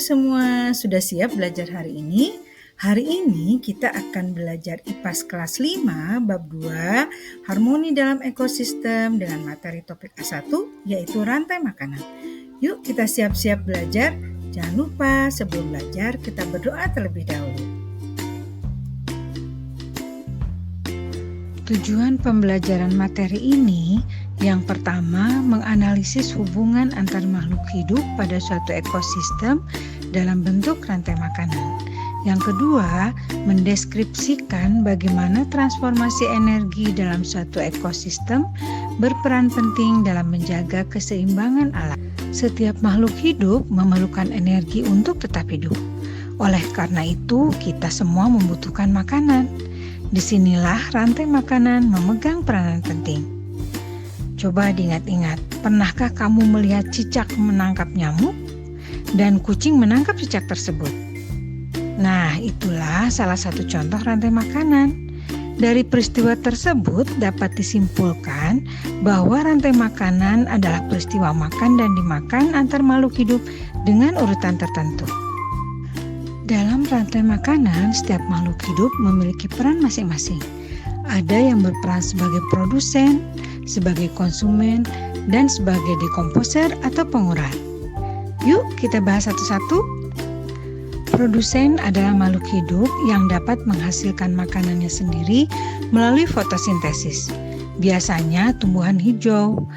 semua, sudah siap belajar hari ini? Hari ini kita akan belajar IPAS kelas 5 bab 2 Harmoni dalam ekosistem dengan materi topik A1 yaitu rantai makanan. Yuk kita siap-siap belajar. Jangan lupa sebelum belajar kita berdoa terlebih dahulu. Tujuan pembelajaran materi ini yang pertama, menganalisis hubungan antar makhluk hidup pada suatu ekosistem dalam bentuk rantai makanan. Yang kedua, mendeskripsikan bagaimana transformasi energi dalam suatu ekosistem berperan penting dalam menjaga keseimbangan alam. Setiap makhluk hidup memerlukan energi untuk tetap hidup. Oleh karena itu, kita semua membutuhkan makanan. Disinilah rantai makanan memegang peranan penting. Coba diingat-ingat, pernahkah kamu melihat cicak menangkap nyamuk dan kucing menangkap cicak tersebut? Nah, itulah salah satu contoh rantai makanan. Dari peristiwa tersebut dapat disimpulkan bahwa rantai makanan adalah peristiwa makan dan dimakan antar makhluk hidup dengan urutan tertentu. Dalam rantai makanan, setiap makhluk hidup memiliki peran masing-masing. Ada yang berperan sebagai produsen, sebagai konsumen, dan sebagai dekomposer atau pengurai. Yuk kita bahas satu-satu. Produsen adalah makhluk hidup yang dapat menghasilkan makanannya sendiri melalui fotosintesis. Biasanya tumbuhan hijau.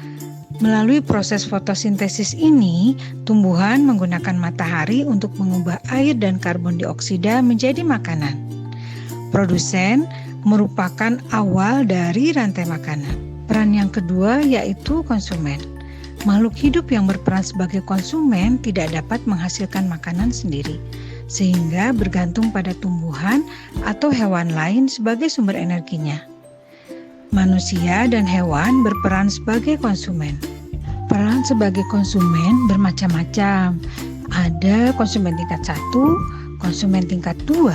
Melalui proses fotosintesis ini, tumbuhan menggunakan matahari untuk mengubah air dan karbon dioksida menjadi makanan. Produsen merupakan awal dari rantai makanan. Peran yang kedua yaitu konsumen. Makhluk hidup yang berperan sebagai konsumen tidak dapat menghasilkan makanan sendiri, sehingga bergantung pada tumbuhan atau hewan lain sebagai sumber energinya. Manusia dan hewan berperan sebagai konsumen. Peran sebagai konsumen bermacam-macam. Ada konsumen tingkat 1, konsumen tingkat 2,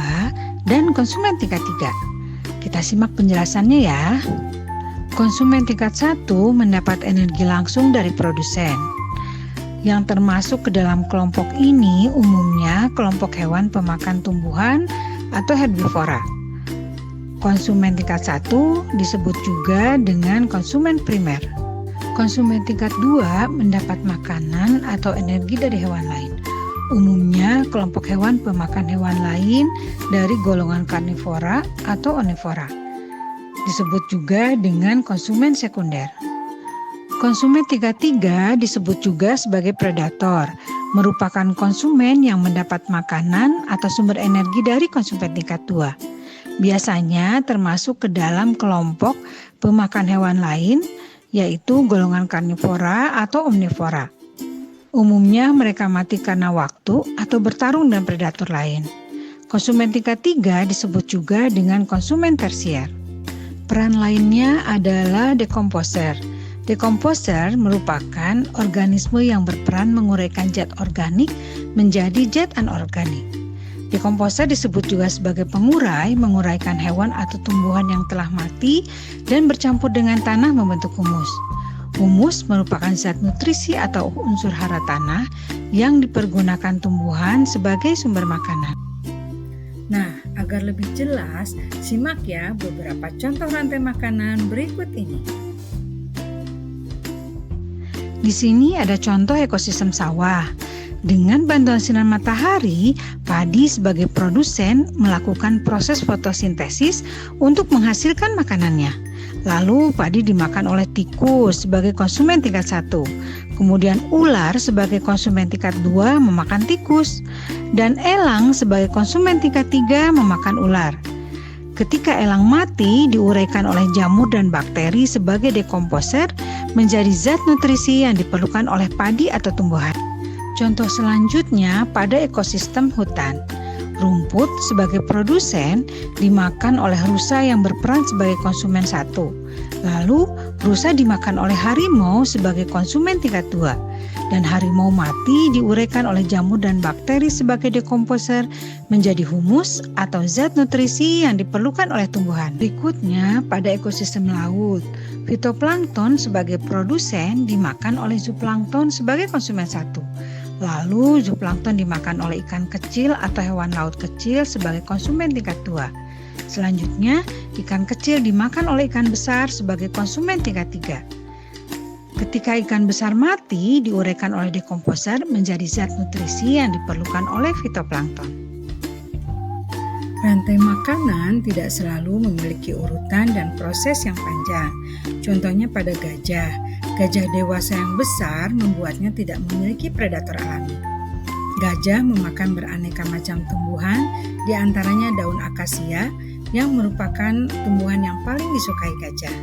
dan konsumen tingkat 3. Kita simak penjelasannya ya. Konsumen tingkat 1 mendapat energi langsung dari produsen. Yang termasuk ke dalam kelompok ini umumnya kelompok hewan pemakan tumbuhan atau herbivora. Konsumen tingkat 1 disebut juga dengan konsumen primer. Konsumen tingkat 2 mendapat makanan atau energi dari hewan lain. Umumnya kelompok hewan pemakan hewan lain dari golongan karnivora atau omnivora. Disebut juga dengan konsumen sekunder. Konsumen tingkat 3 disebut juga sebagai predator, merupakan konsumen yang mendapat makanan atau sumber energi dari konsumen tingkat 2. Biasanya termasuk ke dalam kelompok pemakan hewan lain, yaitu golongan karnivora atau omnivora. Umumnya mereka mati karena waktu atau bertarung dengan predator lain. Konsumen tingkat 3 disebut juga dengan konsumen tersier. Peran lainnya adalah dekomposer. Dekomposer merupakan organisme yang berperan menguraikan zat organik menjadi zat anorganik. Dekomposer disebut juga sebagai pengurai, menguraikan hewan atau tumbuhan yang telah mati dan bercampur dengan tanah membentuk humus. Humus merupakan zat nutrisi atau unsur hara tanah yang dipergunakan tumbuhan sebagai sumber makanan. Nah, agar lebih jelas, simak ya beberapa contoh rantai makanan berikut ini. Di sini ada contoh ekosistem sawah. Dengan bantuan sinar matahari, padi sebagai produsen melakukan proses fotosintesis untuk menghasilkan makanannya. Lalu padi dimakan oleh tikus sebagai konsumen tingkat 1. Kemudian ular sebagai konsumen tingkat 2 memakan tikus. Dan elang sebagai konsumen tingkat 3 memakan ular. Ketika elang mati, diuraikan oleh jamur dan bakteri sebagai dekomposer menjadi zat nutrisi yang diperlukan oleh padi atau tumbuhan. Contoh selanjutnya pada ekosistem hutan. Rumput sebagai produsen dimakan oleh rusa yang berperan sebagai konsumen 1. Lalu rusa dimakan oleh harimau sebagai konsumen tingkat 2. Dan harimau mati diuraikan oleh jamur dan bakteri sebagai dekomposer menjadi humus atau zat nutrisi yang diperlukan oleh tumbuhan. Berikutnya pada ekosistem laut. Fitoplankton sebagai produsen dimakan oleh zooplankton sebagai konsumen 1. Lalu zooplankton dimakan oleh ikan kecil atau hewan laut kecil sebagai konsumen tingkat 2. Selanjutnya, ikan kecil dimakan oleh ikan besar sebagai konsumen tingkat 3. Ketika ikan besar mati, diuraikan oleh dekomposer menjadi zat nutrisi yang diperlukan oleh fitoplankton. Rantai makanan tidak selalu memiliki urutan dan proses yang panjang. Contohnya pada gajah. Gajah dewasa yang besar membuatnya tidak memiliki predator alami. Gajah memakan beraneka macam tumbuhan, di antaranya daun akasia yang merupakan tumbuhan yang paling disukai gajah.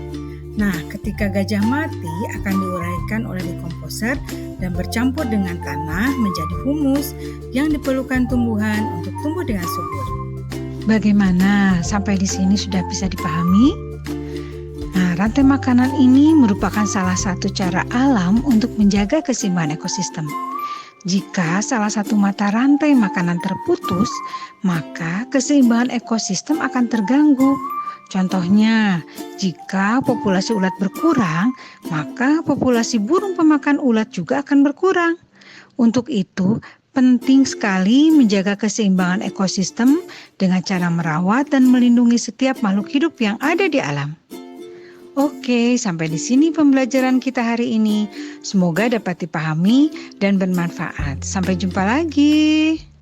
Nah, ketika gajah mati akan diuraikan oleh dekomposer dan bercampur dengan tanah menjadi humus yang diperlukan tumbuhan untuk tumbuh dengan subur. Bagaimana? Sampai di sini sudah bisa dipahami? Nah, rantai makanan ini merupakan salah satu cara alam untuk menjaga keseimbangan ekosistem. Jika salah satu mata rantai makanan terputus, maka keseimbangan ekosistem akan terganggu. Contohnya, jika populasi ulat berkurang, maka populasi burung pemakan ulat juga akan berkurang. Untuk itu, penting sekali menjaga keseimbangan ekosistem dengan cara merawat dan melindungi setiap makhluk hidup yang ada di alam. Oke, sampai di sini pembelajaran kita hari ini. Semoga dapat dipahami dan bermanfaat. Sampai jumpa lagi.